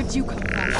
Where'd you come from?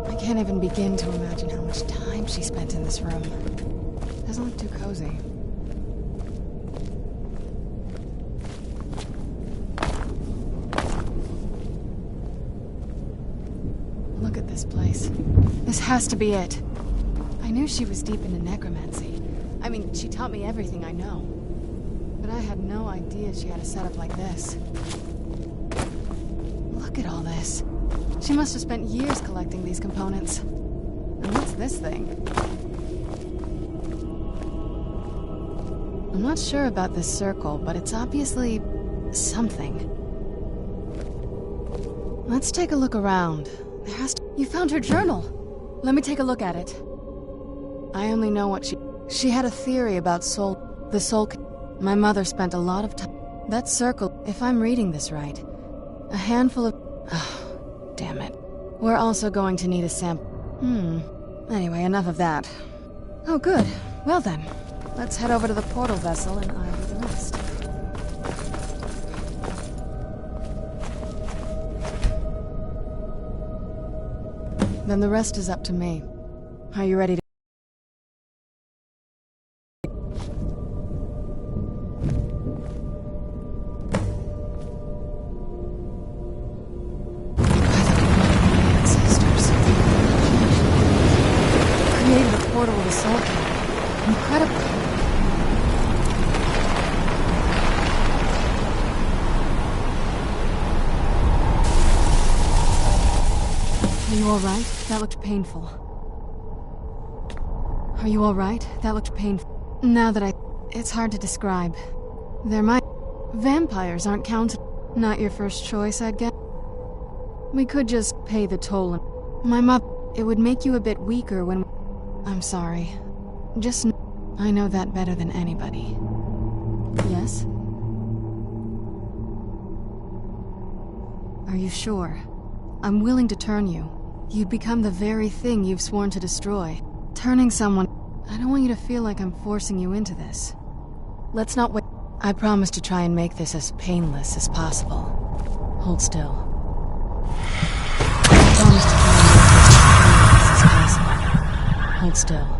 I can't even begin to imagine how much time she spent in this room. Doesn't look too cozy. Look at this place. This has to be it. I knew she was deep into necromancy. I mean, she taught me everything I know. But I had no idea she had a setup like this. Look at all this. She must have spent years collecting these components. And what's this thing? I'm not sure about this circle, but it's obviously something. Let's take a look around. There has to... You found her journal! Let me take a look at it. I only know what she had a theory about the soul... My mother spent a lot of time... That circle, if I'm reading this right. A handful of... Oh, damn it. We're also going to need a sample. Anyway, enough of that. Oh, good. Well then, let's head over to the portal vessel and I'll do the rest. Then the rest is up to me. Are you ready to... Ancestors. Created a portal with a soul cave. Incredible. Are you alright? That looked painful. Are you alright? That looked painful. Now that it's hard to describe. There might... Vampires aren't counted. Not your first choice, I'd guess. We could just pay the toll and... My mother... It would make you a bit weaker when... I'm sorry. Just... I know that better than anybody. Yes? Are you sure? I'm willing to turn you. You'd become the very thing you've sworn to destroy. Turning someone... I don't want you to feel like I'm forcing you into this. Let's not wait. I promise to try and make this as painless as possible. Hold still. I promise to try and make this as painless as possible. Hold still.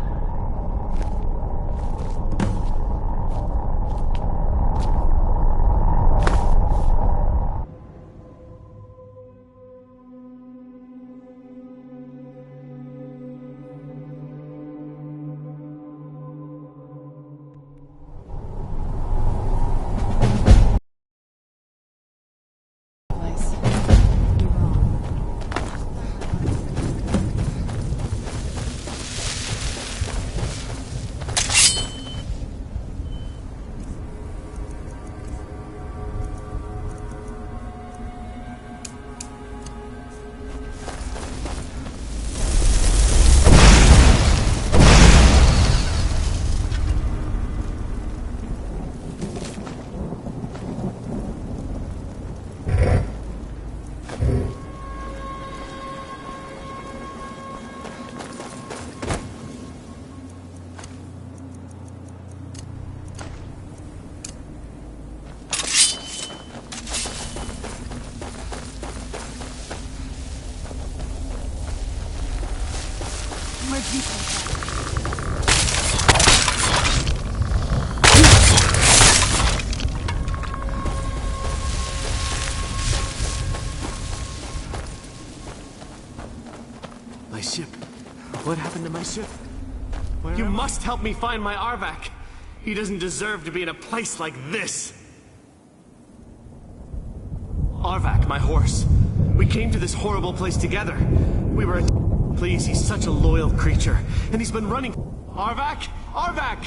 My ship. What happened to my ship? You must help me find my Arvak. He doesn't deserve to be in a place like this. Arvak, my horse. We came to this horrible place together. We were... Please, he's such a loyal creature. And he's been running... Arvak? Arvak!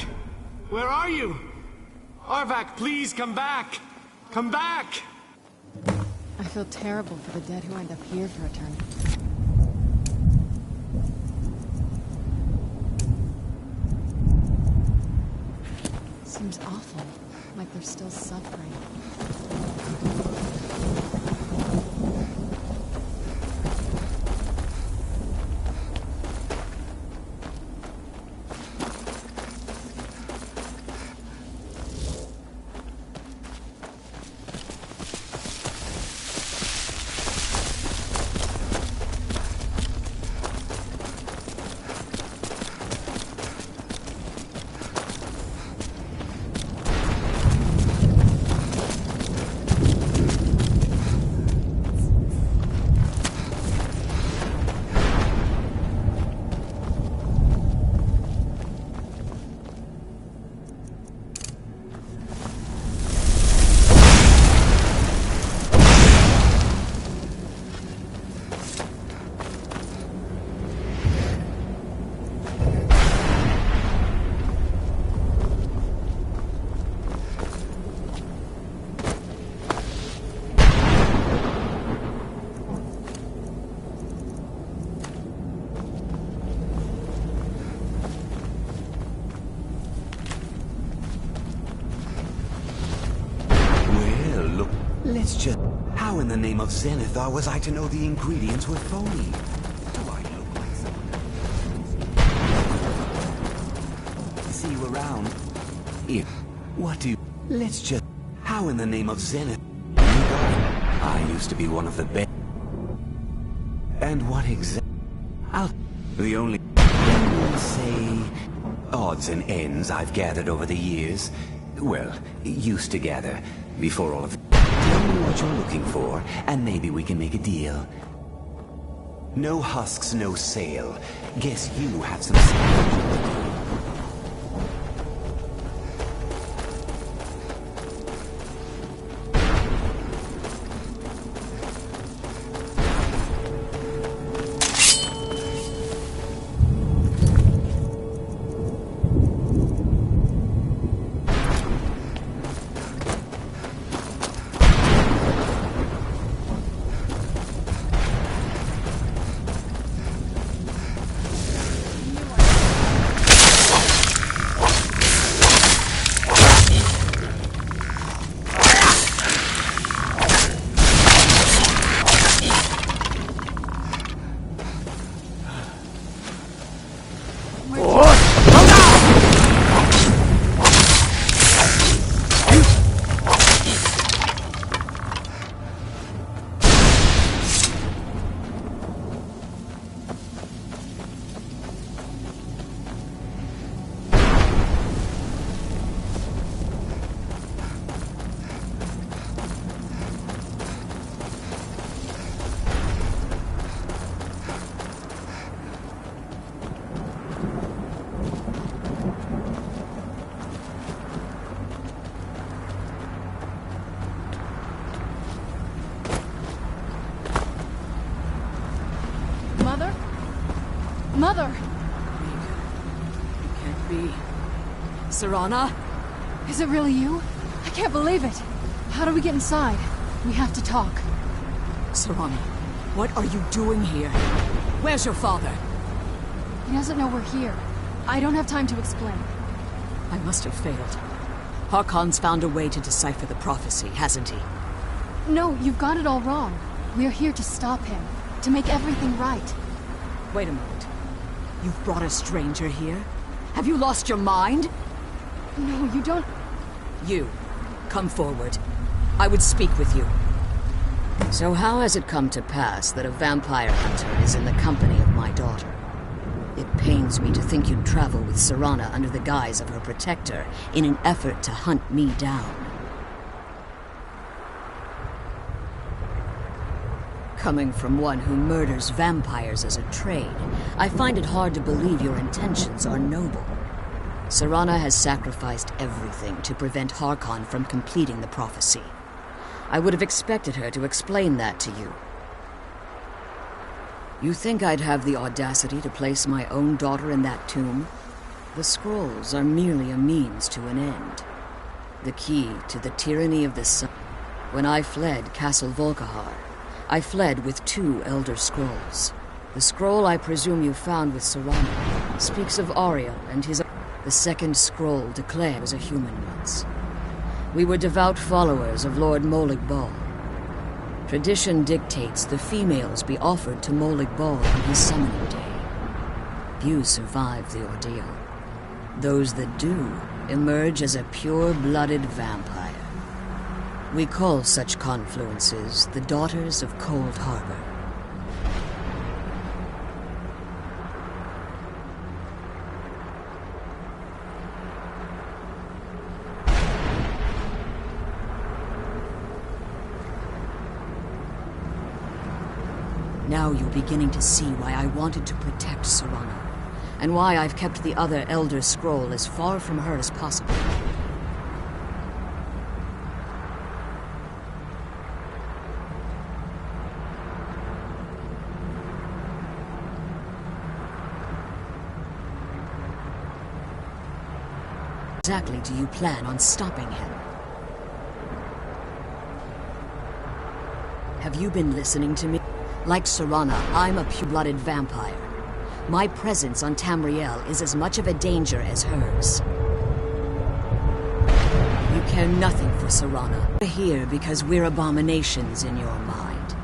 Where are you? Arvak, please come back! Come back! I feel terrible for the dead who end up here for eternity. Seems awful, like they're still suffering. just... How in the name of Zenithar was I to know the ingredients were phony? Do I look like someone? See you around. If... What do you... Let's just... How in the name of Zenith... I used to be one of the best... And what exactly... I'll... The only... Say... Odds and ends I've gathered over the years. Well, used to gather. Before all of... Tell me what you're looking for, and maybe we can make a deal. No husks, no sale. Guess you have some... Mother! It can't be. Serana? Is it really you? I can't believe it. How do we get inside? We have to talk. Serana, what are you doing here? Where's your father? He doesn't know we're here. I don't have time to explain. I must have failed. Harkon's found a way to decipher the prophecy, hasn't he? No, you've got it all wrong. We're here to stop him. To make everything right. Wait a moment. You've brought a stranger here? Have you lost your mind? No, you don't... You, come forward. I would speak with you. So how has it come to pass that a vampire hunter is in the company of my daughter? It pains me to think you'd travel with Serana under the guise of her protector in an effort to hunt me down. Coming from one who murders vampires as a trade, I find it hard to believe your intentions are noble. Serana has sacrificed everything to prevent Harkon from completing the prophecy. I would have expected her to explain that to you. You think I'd have the audacity to place my own daughter in that tomb? The scrolls are merely a means to an end. The key to the tyranny of the sun. When I fled Castle Volkihar, I fled with 2 Elder Scrolls. The scroll I presume you found with Serana speaks of Ariel and his... The second scroll declares a human once. We were devout followers of Lord Molig Bal. Tradition dictates the females be offered to Molig Bal on his summoning day. Few survive the ordeal. Those that do emerge as a pure-blooded vampire. We call such confluences the Daughters of Cold Harbor. Now you're beginning to see why I wanted to protect Serana, and why I've kept the other Elder Scroll as far from her as possible. Exactly do you plan on stopping him? Have you been listening to me? Like Serana, I'm a pure-blooded vampire. My presence on Tamriel is as much of a danger as hers. You care nothing for Serana. We're here because we're abominations in your mind.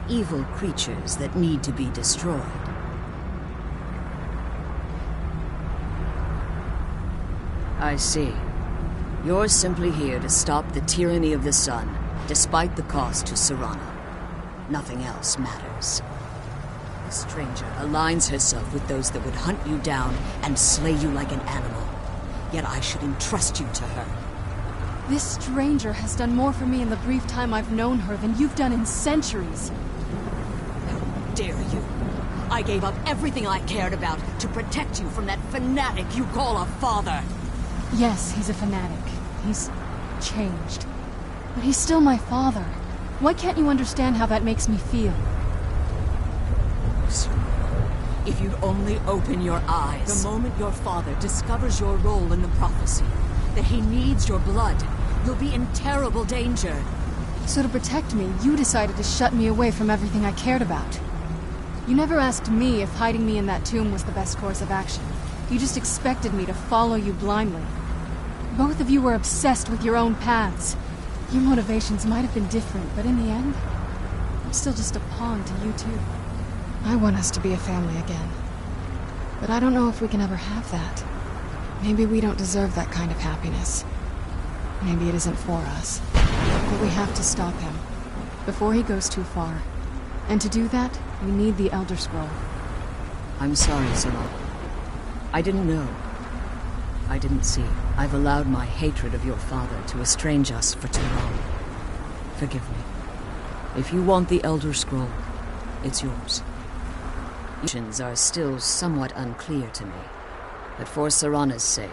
Evil creatures that need to be destroyed. I see. You're simply here to stop the tyranny of the sun, despite the cost to Serana. Nothing else matters. The stranger aligns herself with those that would hunt you down and slay you like an animal. Yet I should entrust you to her. This stranger has done more for me in the brief time I've known her than you've done in centuries. How dare you! I gave up everything I cared about to protect you from that fanatic you call a father! Yes, he's a fanatic. He's changed. But he's still my father. Why can't you understand how that makes me feel? If you'd only open your eyes. The moment your father discovers your role in the prophecy, that he needs your blood, you'll be in terrible danger. So to protect me, you decided to shut me away from everything I cared about. You never asked me if hiding me in that tomb was the best course of action. You just expected me to follow you blindly. Both of you were obsessed with your own paths. Your motivations might have been different, but in the end, I'm still just a pawn to you two. I want us to be a family again. But I don't know if we can ever have that. Maybe we don't deserve that kind of happiness. Maybe it isn't for us. But we have to stop him, before he goes too far. And to do that, we need the Elder Scroll. I'm sorry, Serana. I didn't know. I didn't see. I've allowed my hatred of your father to estrange us for too long. Forgive me. If you want the Elder Scroll, it's yours. Missions are still somewhat unclear to me, but for Serana's sake,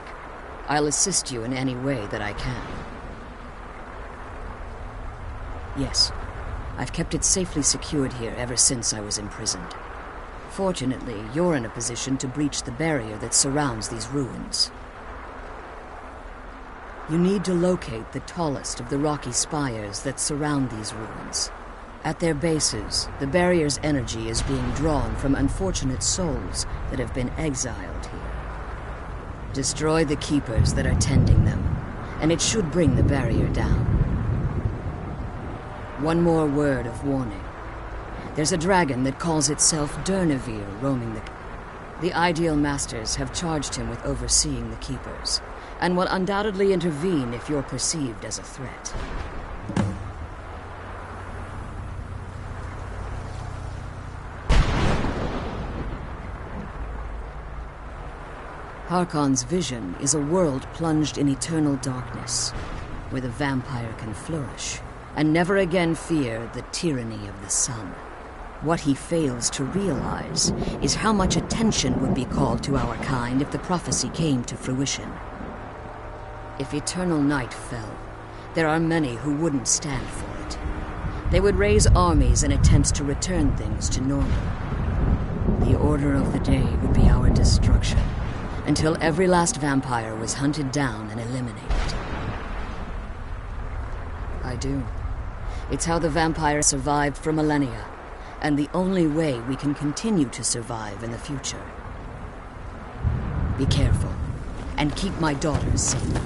I'll assist you in any way that I can. Yes, I've kept it safely secured here ever since I was imprisoned. Fortunately, you're in a position to breach the barrier that surrounds these ruins. You need to locate the tallest of the rocky spires that surround these ruins. At their bases, the barrier's energy is being drawn from unfortunate souls that have been exiled here. Destroy the keepers that are tending them, and it should bring the barrier down. One more word of warning. There's a dragon that calls itself Durnevere roaming the Ideal Masters have charged him with overseeing the keepers, and will undoubtedly intervene if you're perceived as a threat. Harkon's vision is a world plunged in eternal darkness, where the vampire can flourish, and never again fear the tyranny of the sun. What he fails to realize is how much attention would be called to our kind if the prophecy came to fruition. If eternal night fell, there are many who wouldn't stand for it. They would raise armies in attempts to return things to normal. The order of the day would be our destruction, until every last vampire was hunted down and eliminated. I do. It's how the vampire survived for millennia, and the only way we can continue to survive in the future. Be careful, and keep my daughters safe.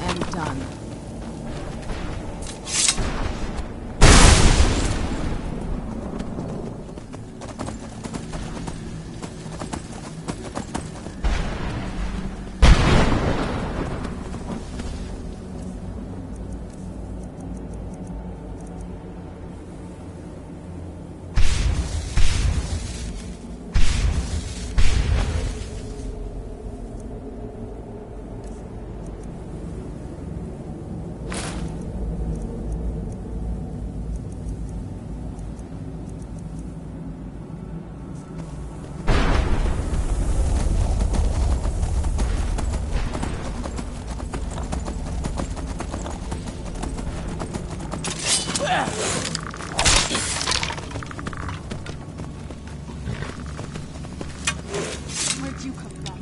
I'm done. Where'd you come from?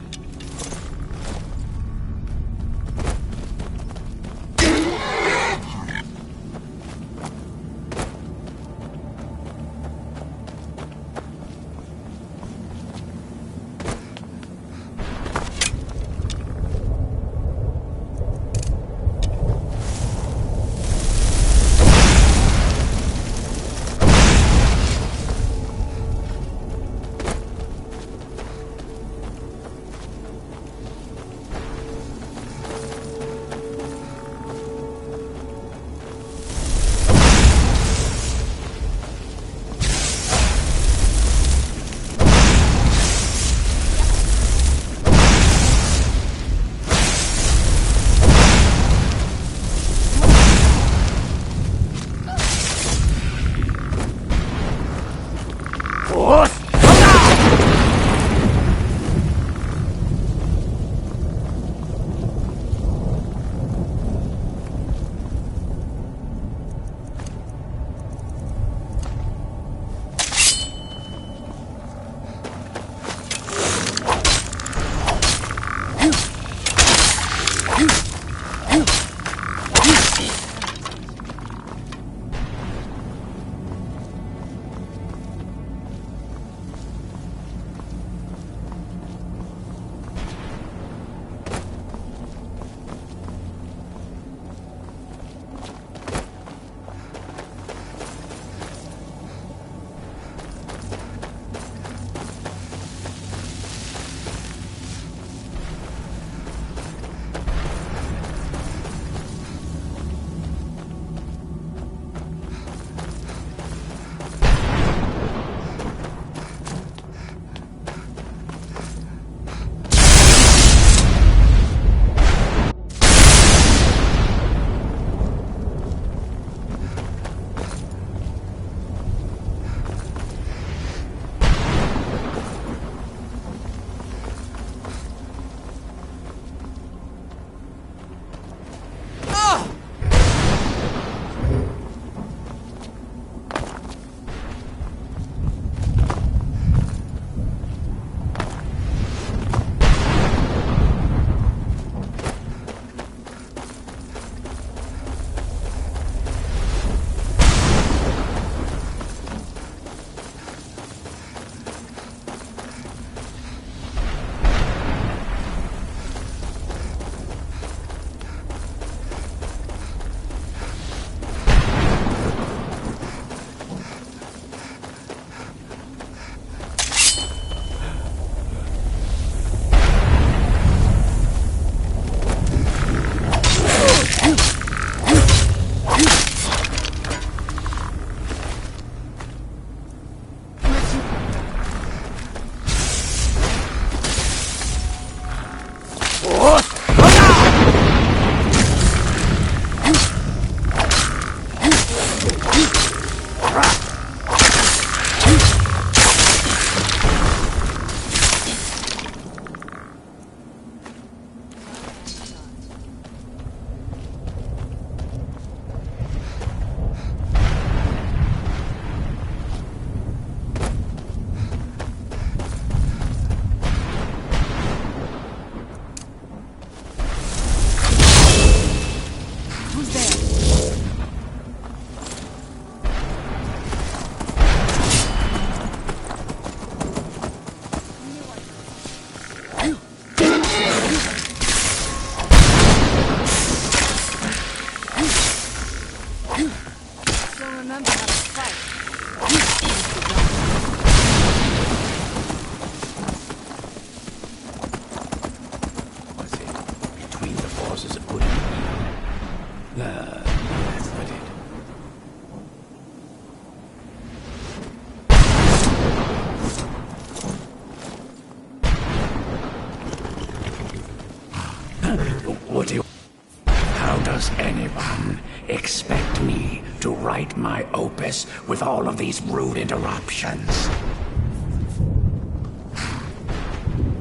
write my opus with all of these rude interruptions.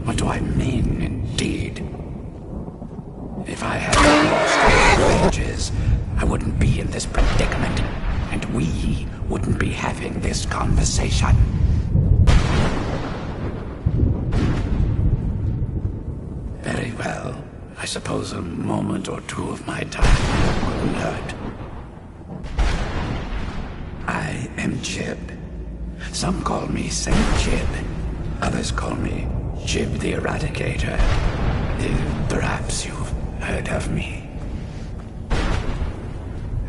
What do I mean, indeed? If I had lost pages, I wouldn't be in this predicament, and we wouldn't be having this conversation. Very well. I suppose a moment or two of my time wouldn't hurt. I am Jib. Some call me Saint Jib. Others call me Jib the Eradicator. Perhaps you've heard of me.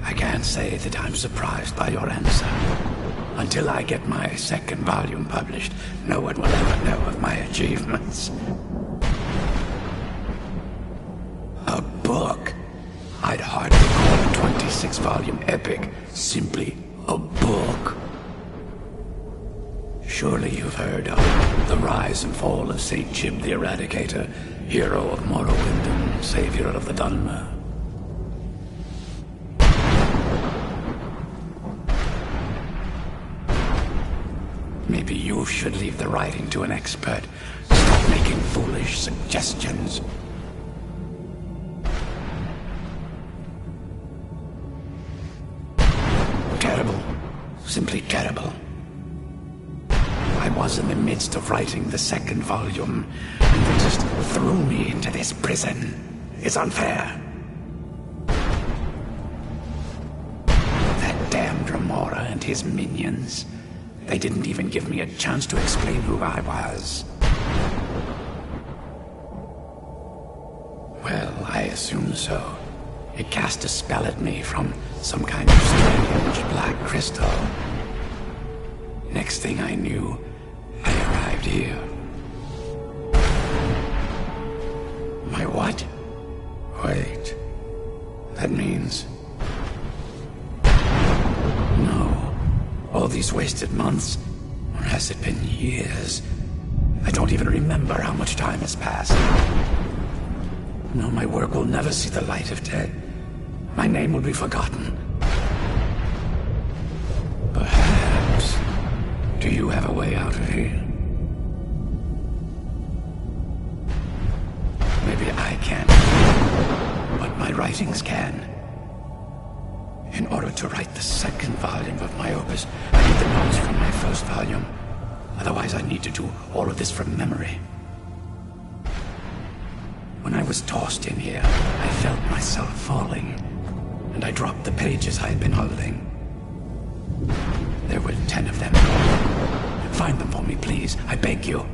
I can't say that I'm surprised by your answer. Until I get my second volume published, no one will ever know of my achievements. A book? I'd hardly call a 26-volume epic simply a book. Surely you've heard of the rise and fall of Saint Jib the Eradicator, hero of Morrowind and savior of the Dunmer. Maybe you should leave the writing to an expert. Stop making foolish suggestions. Terrible. Simply terrible. I was in the midst of writing the second volume, and they just threw me into this prison. It's unfair. That damned Remora and his minions. They didn't even give me a chance to explain who I was. Well, I assume so. It cast a spell at me from some kind of strange black crystal. Next thing I knew, I arrived here. My what? Wait. That means... No. All these wasted months? Or has it been years? I don't even remember how much time has passed. No, my work will never see the light of day. My name will be forgotten. Perhaps. Do you have a way out of here? Maybe I can't, but my writings can. In order to write the second volume of my opus, I need the notes from my first volume. Otherwise, I need to do all of this from memory. When I was tossed in here, I felt myself falling, and I dropped the pages I had been holding. There were 10 of them. Find them for me, please. I beg you.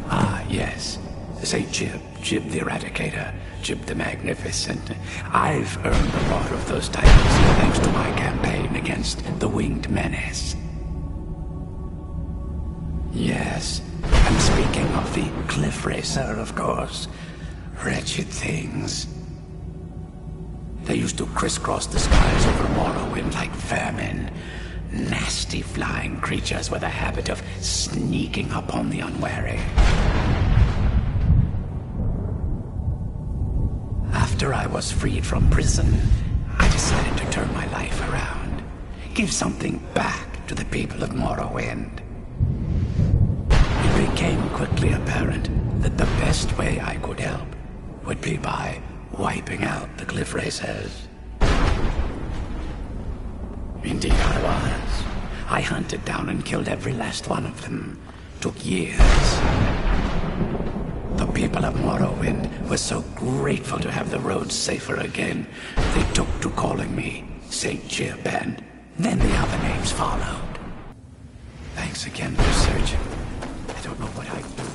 Ah, yes. Say Jib the Eradicator, Jib the Magnificent. I've earned a lot of those titles thanks to my campaign against the Winged Menace. Yes, I'm speaking of the Cliff Racer, of course. Wretched things. They used to crisscross the skies over Morrowind like vermin. Nasty flying creatures with a habit of sneaking upon the unwary. After I was freed from prison, I decided to turn my life around. Give something back to the people of Morrowind. It became quickly apparent that the best way I could help would be by wiping out the Cliff Racers. Indeed I was. I hunted down and killed every last one of them. Took years. The people of Morrowind were so grateful to have the roads safer again, they took to calling me Saint Jib, and then the other names followed. Thanks again for searching. I don't know what I'd do.